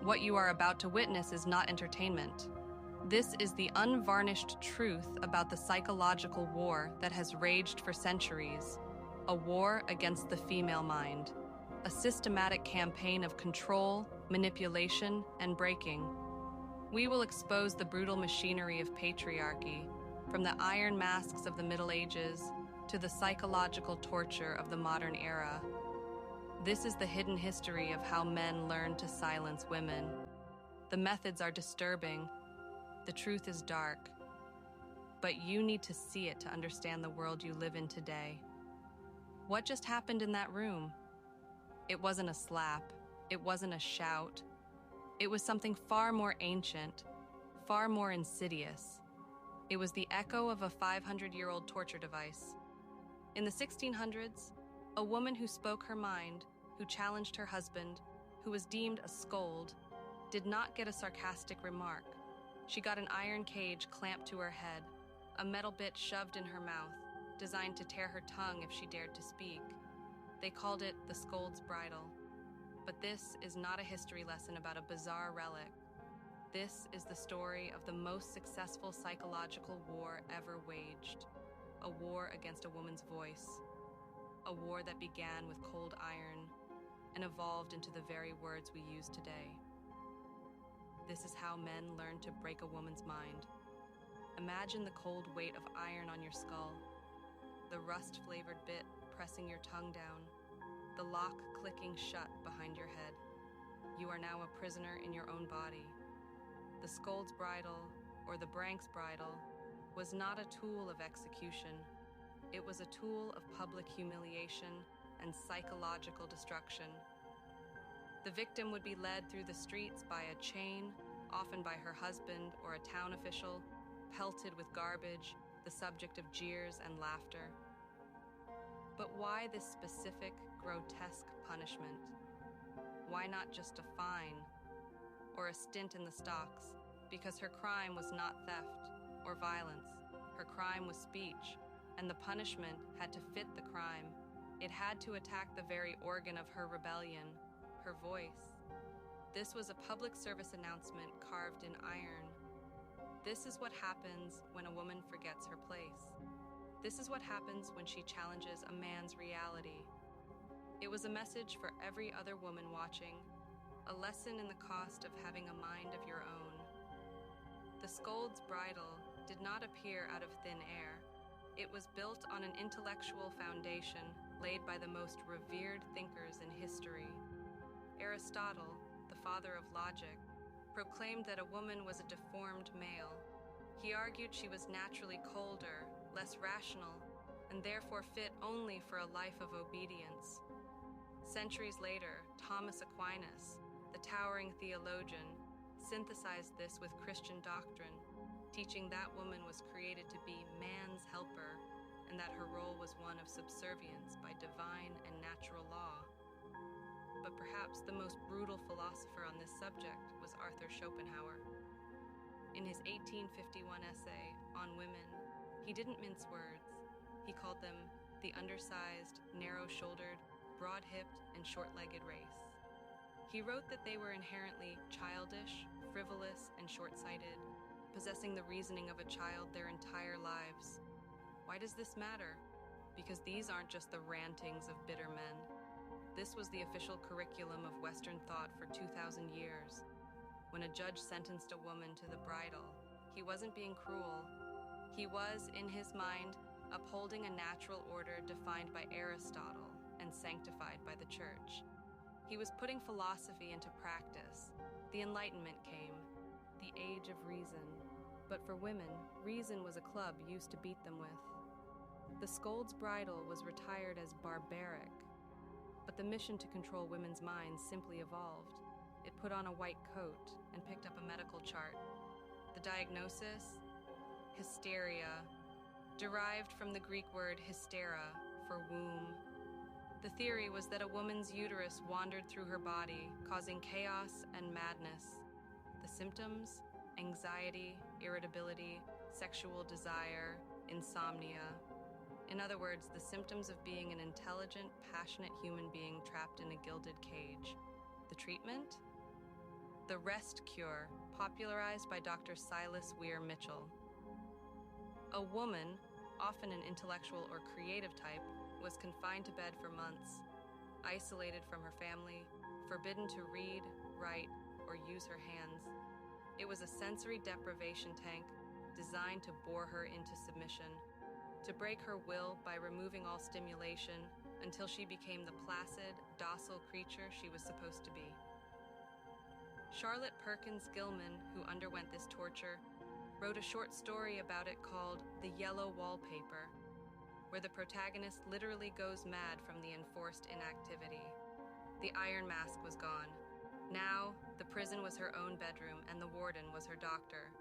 What you are about to witness is not entertainment. This is the unvarnished truth about the psychological war that has raged for centuries, a war against the female mind, a systematic campaign of control, manipulation, and breaking. We will expose the brutal machinery of patriarchy, from the iron masks of the Middle Ages to the psychological torture of the modern era. This is the hidden history of how men learn to silence women. The methods are disturbing. The truth is dark. But you need to see it to understand the world you live in today. What just happened in that room? It wasn't a slap. It wasn't a shout. It was something far more ancient, far more insidious. It was the echo of a 500-year-old torture device. In the 1600s, a woman who spoke her mind, who challenged her husband, who was deemed a scold, did not get a sarcastic remark. She got an iron cage clamped to her head, a metal bit shoved in her mouth, designed to tear her tongue if she dared to speak. They called it the Scold's Bridle. But this is not a history lesson about a bizarre relic. This is the story of the most successful psychological war ever waged, a war against a woman's voice, a war that began with cold iron and evolved into the very words we use today. This is how men learn to break a woman's mind. Imagine the cold weight of iron on your skull, the rust-flavored bit pressing your tongue down, the lock clicking shut behind your head. You are now a prisoner in your own body. The Scold's Bridle, or the Brank's Bridle, was not a tool of execution. It was a tool of public humiliation and psychological destruction. The victim would be led through the streets by a chain, often by her husband or a town official, pelted with garbage, the subject of jeers and laughter. But why this specific, grotesque punishment? Why not just a fine or a stint in the stocks? Because her crime was not theft or violence. Her crime was speech, and the punishment had to fit the crime. It had to attack the very organ of her rebellion, her voice. This was a public service announcement carved in iron. This is what happens when a woman forgets her place. This is what happens when she challenges a man's reality. It was a message for every other woman watching, a lesson in the cost of having a mind of your own. The Scold's Bridle did not appear out of thin air. It was built on an intellectual foundation laid by the most revered thinkers in history. Aristotle, the father of logic, proclaimed that a woman was a deformed male. He argued she was naturally colder, less rational, and therefore fit only for a life of obedience. Centuries later, Thomas Aquinas, the towering theologian, synthesized this with Christian doctrine, teaching that woman was created to be man's helper and that her role was one of subservience by divine and natural law. But perhaps the most brutal philosopher on this subject was Arthur Schopenhauer. In his 1851 essay on women, he didn't mince words. He called them the undersized, narrow-shouldered, broad-hipped, and short-legged race. He wrote that they were inherently childish, frivolous, and short-sighted, possessing the reasoning of a child their entire lives. Why does this matter? Because these aren't just the rantings of bitter men. This was the official curriculum of Western thought for 2,000 years. When a judge sentenced a woman to the bridle, he wasn't being cruel. He was, in his mind, upholding a natural order defined by Aristotle and sanctified by the Church. He was putting philosophy into practice. The Enlightenment came, the age of reason. But for women, reason was a club used to beat them with. The Scold's Bridle was retired as barbaric, but the mission to control women's minds simply evolved. It put on a white coat and picked up a medical chart. The diagnosis? Hysteria, derived from the Greek word hystera, for womb. The theory was that a woman's uterus wandered through her body, causing chaos and madness. The symptoms? Anxiety, irritability, sexual desire, insomnia. In other words, the symptoms of being an intelligent, passionate human being trapped in a gilded cage. The treatment? The Rest Cure, popularized by Dr. Silas Weir Mitchell. A woman, often an intellectual or creative type, was confined to bed for months, isolated from her family, forbidden to read, write, or use her hands. It was a sensory deprivation tank designed to bore her into submission, to break her will by removing all stimulation until she became the placid, docile creature she was supposed to be. Charlotte Perkins Gilman, who underwent this torture, wrote a short story about it called The Yellow Wallpaper, where the protagonist literally goes mad from the enforced inactivity. The iron mask was gone. Now, the prison was her own bedroom and the warden was her doctor,